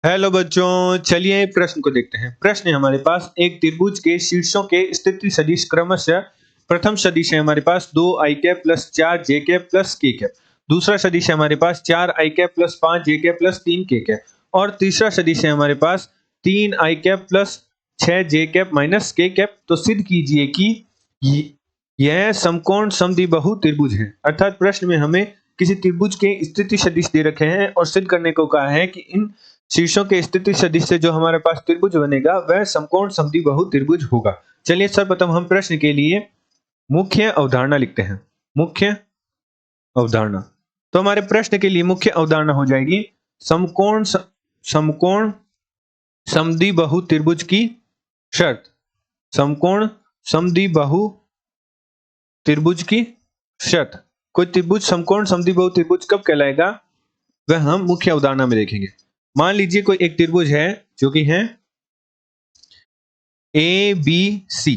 Hello बच्चों, चलिए प्रश्न को देखते हैं। प्रश्न है हमारे पास, एक त्रिभुज के शीर्षों के स्थिति सदिश क्रमशः प्रथम सदिश है हमारे पास 2 आई कैप प्लस 4 जे कैप प्लस के कैप। दूसरा सदिश है हमारे पास 4 आई कैप प्लस 5 जे कैप प्लस 3 के कैप। और तीसरा सदिश है हमारे पास 3 आई कैप प्लस 6 जे कैप माइनस के कैप। तो सिद्ध कीजिए कि यह समकोण समद्विबाहु त्रिभुज है। अर्थात प्रश्न में हमें किसी त्रिभुज के स्थिति सदिश दे रखे हैं और सिद्ध करने को कहा है कि इन शीर्षों के स्थिति सदिश से जो हमारे पास त्रिभुज बनेगा वह समकोण समद्विबाहु त्रिभुज होगा। चलिए सर्वप्रथम हम प्रश्न के लिए मुख्य अवधारणा लिखते हैं। मुख्य अवधारणा, तो हमारे प्रश्न के लिए मुख्य अवधारणा हो जाएगी समकोण समद्विबाहु त्रिभुज की शर्त। समकोण समद्विबाहु त्रिभुज की शर्त। कोई त्रिभुज समकोण समद्विबाहु त्रिभुज कब कहलाएगा वह हम मुख्य अवधारणा में देखेंगे। मान लीजिए कोई एक त्रिभुज है जो कि है ए बी सी।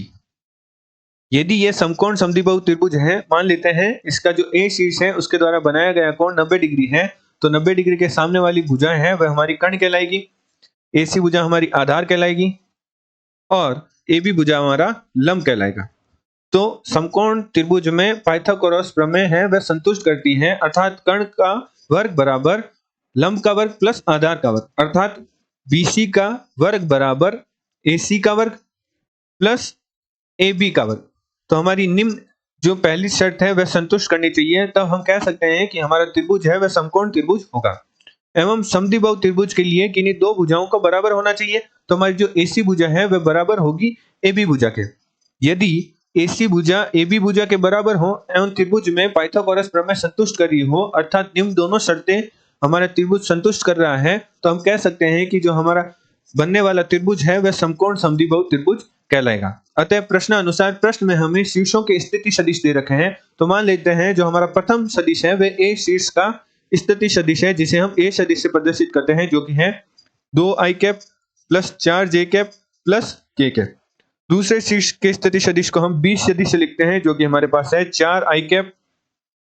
यदि यह समकोण समद्विबाहु त्रिभुज है, मान लेते हैं इसका जो ए शीर्ष है उसके द्वारा बनाया गया कोण 90 डिग्री है, तो 90 डिग्री के सामने वाली भुजा है वह हमारी कर्ण कहलाएगी, एसी भुजा हमारी आधार कहलाएगी और ए बी भुजा हमारा लंब कहलाएगा। तो समकोण त्रिभुज में पाइथागोरस प्रमेय है वह संतुष्ट करती है, अर्थात कर्ण का वर्ग बराबर लंब का वर्ग प्लस आधार का वर्ग, अर्थात बीसी का वर्ग बराबर एसी का वर्ग प्लस AB का वर्ग। तो हमारी निम्न जो पहली शर्त है वह संतुष्ट करनी चाहिए, तब हम कह सकते हैं कि हमारा त्रिभुज है वह समकोण त्रिभुज होगा। एवं समद्विबाहु त्रिभुज के लिए किन्हीं दो भुजाओं का बराबर होना चाहिए, तो हमारी जो AC भुजा है वह बराबर होगी AB भुजा के। यदि AC भुजा AB भुजा के बराबर हो एवं त्रिभुज में पाइथागोरस प्रमेय संतुष्ट कर रही हो, अर्थात निम्न दोनों शर्तें हमारा त्रिभुज संतुष्ट कर रहा है, तो हम कह सकते हैं कि जो हमारा बनने वाला त्रिभुज है वह समकोण समद्विबाहु त्रिभुज कहलाएगा। अतः प्रश्न अनुसार प्रश्न में हमें शीर्षों के स्थिति सदिश दे रखे हैं, तो मान लेते हैं जो हमारा प्रथम सदिश है वह ए शीर्ष का स्थिति सदिश है, जिसे हम ए सदिश से प्रदर्शित करते हैं, जो कि है 2 आई कैप प्लस 4 जे कैप प्लस के कैप। दूसरे शीर्ष के स्थिति सदिश को हम बी सदिश से लिखते हैं, जो कि हमारे पास है 4 आई कैप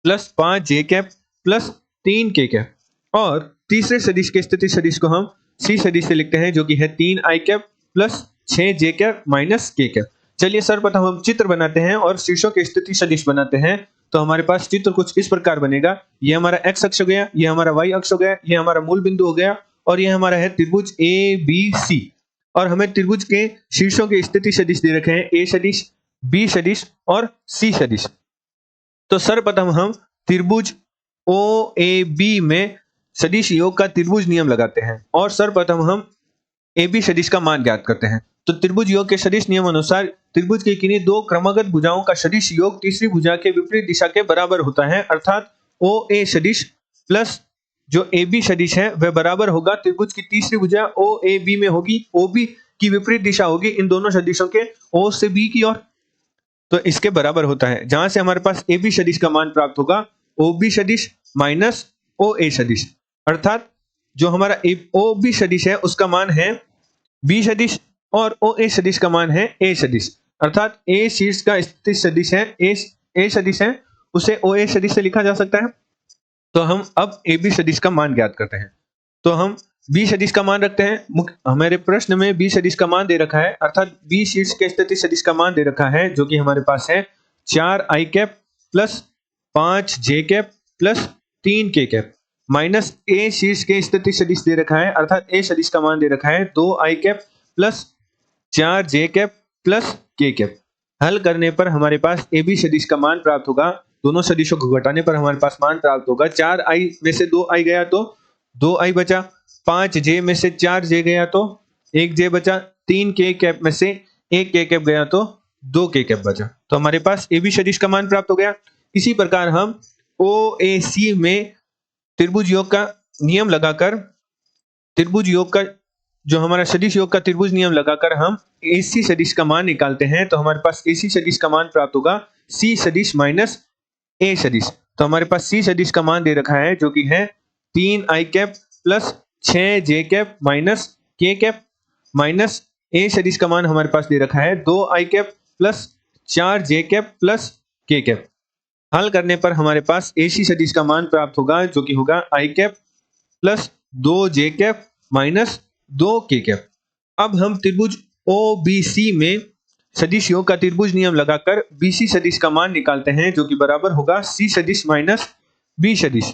प्लस 5 जे कैप प्लस 3 के कैप। और तीसरे सदिश के स्थिति सदिश को हम सी सदिश से लिखते हैं, जो कि है 3 आई कैप प्लस 6 जे कैप माइनस के कैप। चलिए सर्वप्रथम हम चित्र बनाते हैं और शीर्षों के स्थिति सदिश बनाते हैं। तो हमारे पास चित्र कुछ इस प्रकार बनेगा, यह हमारा एक्स अक्ष हो गया, यह हमारा वाई अक्ष हो गया, यह हमारा मूल बिंदु हो गया और यह हमारा है त्रिभुज ए बी सी। और हमें त्रिभुज के शीर्षों के स्थिति सदिश दे रखे हैं, ए सदिश, बी सदिश और सी सदिश। तो सर्वप्रथम हम त्रिभुज ओ ए बी में सदिश योग का त्रिभुज नियम लगाते हैं और सर्वप्रथम हम ए बी सदिश का मान ज्ञात करते हैं। तो त्रिभुज योग के सदिश नियम अनुसार त्रिभुज के किन्हीं दो क्रमगत भुजाओं का सदिश योग तीसरी भुजा के विपरीत दिशा के बराबर होता है, अर्थात ओ ए सदिश प्लस जो ए बी सदिश है वह बराबर होगा त्रिभुज की तीसरी भुजा ओ ए बी में होगी, ओ बी की विपरीत दिशा होगी इन दोनों सदिशों के ओ से बी की ओर, तो इसके बराबर होता है, जहां से हमारे पास ए बी सदिश का मान प्राप्त होगा ओ बी सदिश माइनस ओ ए सदिश, अर्थात जो हमारा ओ बी सदिश है उसका मान है बी सदिश और ओ ए सदिश का मान है ए सदिश, अर्थात ए शीर्ष का स्थिति सदिश है ए सदिश है उसे ओ ए सदिश से लिखा जा सकता है। तो हम अब ए बी सदिश का मान ज्ञात करते हैं। तो हम बी सदिश का मान रखते हैं, हमारे प्रश्न में बी सदिश का मान दे रखा है, अर्थात बी शीर्ष के स्थिति सदिश का मान दे रखा है, जो कि हमारे पास है 4 आई कैप प्लस 5 जे कैप प्लस 3 के कैप माइनस ए शीर्ष के स्थिति सदिश दे रखा है, अर्थात ए सदिश का मान दे रखा है 2 आई कैप प्लस 4 जे कैप प्लस के कैप। हल करने पर हमारे पास ए बी सदिश का मान प्राप्त होगा, दोनों सदिशों को घटाने पर हमारे पास मान प्राप्त होगा 4 आई में से 2 आई गया तो 2 आई बचा, 5 जे में से 4 जे गया तो 1 जे बचा, 3 के कैप में से 1 के कैप गया तो 2 के कैप बचा। तो हमारे पास ए बी सदिश का मान प्राप्त हो गया। इसी प्रकार हम ओ ए सी में त्रिभुज योग का नियम लगाकर त्रिभुज योग का जो हमारा सदिश योग का त्रिभुज नियम लगाकर हम एसी सदिश का मान निकालते हैं, तो हमारे पास एसी सदिश का मान प्राप्त होगा सी सदिश माइनस ए सदिश। तो हमारे पास सी सदिश का मान दे रखा है, जो कि है 3 आई कैप प्लस 6 जे कैप माइनस के कैप माइनस ए सदिश का मान हमारे पास दे रखा है 2 आई कैप प्लस 4 जे कैप प्लस के कैप। हल करने पर हमारे पास एसी सदिश का मान प्राप्त होगा, जो कि होगा आई कैप प्लस 2 जे कैप माइनस 2 के कैप। अब हम त्रिभुज OBC में सदिशों का त्रिभुज नियम लगाकर BC सदिश का मान निकालते हैं, जो कि बराबर होगा C सदिश माइनस B सदिश।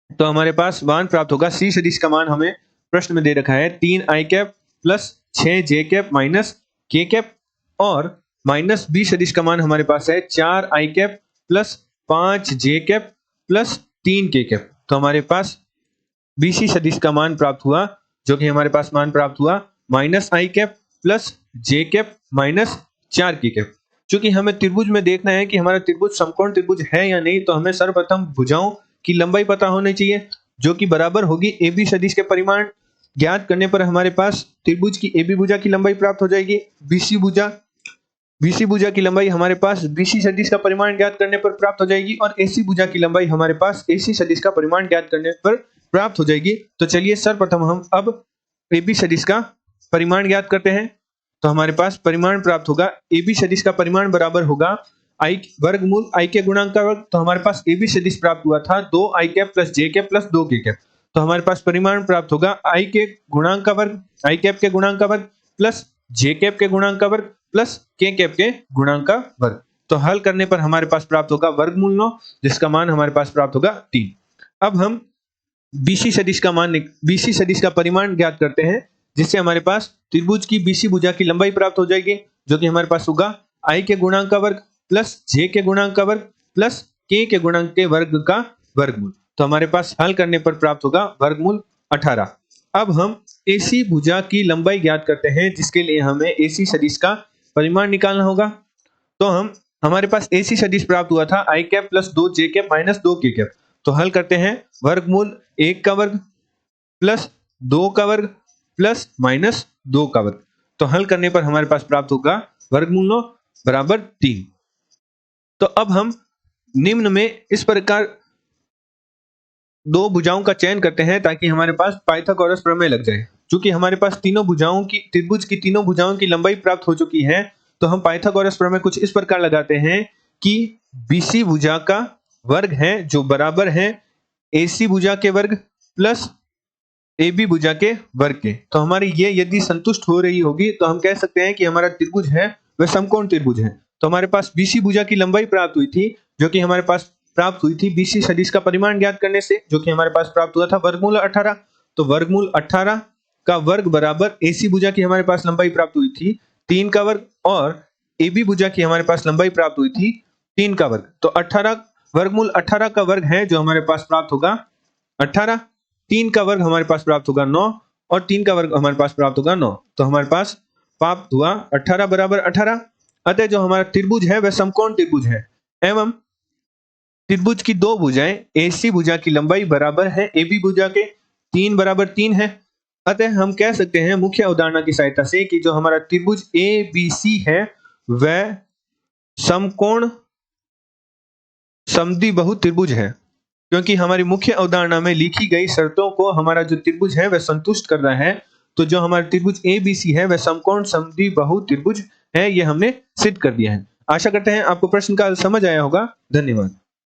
तो हमारे पास मान प्राप्त होगा। C सदिश का मान हमें प्रश्न में दे रखा है 3i cap plus 6j cap minus k cap, और माइनस B सदिश का मान हमारे पास है 4i cap plus 5j cap plus 3k cap. तो हमारे पास BC सदिश का मान प्राप्त हुआ, जो कि हमारे पास मान प्राप्त हुआ minus i cap plus j cap minus 4k cap. चूंकि हमें त्रिभुज में देखना है कि हमारा त्रिभुज समकोण त्रिभुज है या नहीं, तो हमें सर्वप्रथम भुजाओं की लंबाई पता होनी चाहिए, जो कि बराबर होगी AB सदिश के परिमाण ज्ञात करने पर हमारे पास त्रिभुज की AB भुजा की लंबाई प्राप्त हो जाएगी। BC भुजा की लंबाई हमारे पास BC सदिश का परिमाण ज्ञात करने पर प्राप्त हो जाएगी, और AC भुजा की लंबाई हमारे पास AC सदिश का परिमाण ज्ञात करने पर प्राप्त हो जाएगी। तो चलिए सर्वप्रथम हम अब AB सदिश का परिमाण ज्ञात करते हैं। तो हमारे पास परिमाण प्राप्त होगा, AB सदिश का परिमाण बराबर होगा I वर्गमूल I के गुणांक का वर्ग। तो हमारे पास AB सदिश प्राप्त हुआ था 2i cap plus j cap plus 2k cap. तो हमारे पास परिमाण प्राप्त होगा I के गुणांक का वर्ग, I कैप के गुणांक का वर्ग प्लस j कैप के गुणांक का वर्ग प्लस k कैप के गुणांक का वर्ग। तो हल करने पर हमारे पास प्राप्त होगा वर्गमूल 9, जिसका मान हमारे पास प्राप्त होगा 3। अब हम BC सदिश का परिमाण ज्ञात करते हैं, जिससे हमारे पास त्रिभुज की BC भुजा की लंबाई प्राप्त हो जाएगी, जो कि हमारे पास होगा I के गुणांक का वर्ग प्लस j के गुणांक का वर्ग प्लस k के गुणांक के वर्ग का वर्गमूल। तो हमारे पास हल करने पर प्राप्त होगा वर्गमूल 18। अब हम AC भुजा की लंबाई ज्ञात करते हैं, जिसके लिए हमें AC सदिश का परिमाण निकालना होगा। तो हमारे पास AC सदिश प्राप्त हुआ था I cap plus 2j cap minus 2k cap. तो हल करते हैं, वर्गमूल 1 का वर्ग प्लस 2 का वर्ग प्लस माइनस 2 का वर्ग। तो हल करने पर हमारे पास प्राप्त होगा वर्गमूल 9 बराबर 3। तो अब हम निम्न में इस प्रकार दो भुजाओं का चयन करते हैं, ताकि हमारे पास पाइथागोरस प्रमेय लग जाए। क्योंकि हमारे पास त्रिभुज की तीनों भुजाओं की लंबाई प्राप्त हो चुकी है, तो हम पाइथागोरस प्रमेय कुछ इस प्रकार लगाते हैं कि BC भुजा का वर्ग है जो बराबर है AC भुजा के वर्ग प्लस AB भुजा के वर्ग के। तो हमारी ये यदि संतुष्ट हो रही होगी, तो हम कह सकते हैं कि हमारा त्रिभुज है वह समकोण त्रिभुज है। तो हमारे पास BC भुजा की लंबाई प्राप्त हुई थी, जो कि हमारे पास प्राप्त हुई थी BC सदिश का परिमाण ज्ञात करने से, जो कि हमारे पास प्राप्त हुआ था वर्गमूल 18। तो वर्गमूल 18 का वर्ग बराबर AC भुजा की हमारे पास लंबाई प्राप्त हुई थी 3 का वर्ग, और AB भुजा की हमारे पास लंबाई प्राप्त हुई थी 3 का वर्ग। तो 18 वर्गमूल 18 का वर्ग है जो हमारे पास प्राप्त होगा 18, 3 का वर्ग हमारे पास प्राप्त होगा 9, और 3 का वर्ग हमारे पास प्राप्त होगा 9। तो हमारे पास प्राप्त हुआ 18 बराबर 18। अतः जो हमारा त्रिभुज है वह समकोण त्रिभुज है, एवं त्रिभुज की दो भुजाएं AC भुजा की लंबाई बराबर है AB भुजा के 3 बराबर 3 है। अतः हम कह सकते हैं मुख्य अवधारणा की सहायता से कि जो हमारा त्रिभुज ABC है वह समकोण समद्विबाहु त्रिभुज है, क्योंकि हमारी मुख्य अवधारणा में लिखी गई शर्तों को हमारा जो त्रिभुज है वह संतुष्ट कर रहा है। तो जो हमारा त्रिभुज ABC है वह समकोण समद्विबाहु त्रिभुज है, यह हमने सिद्ध कर दिया है। आशा करते हैं आपको प्रश्न का समझ आया होगा। धन्यवाद।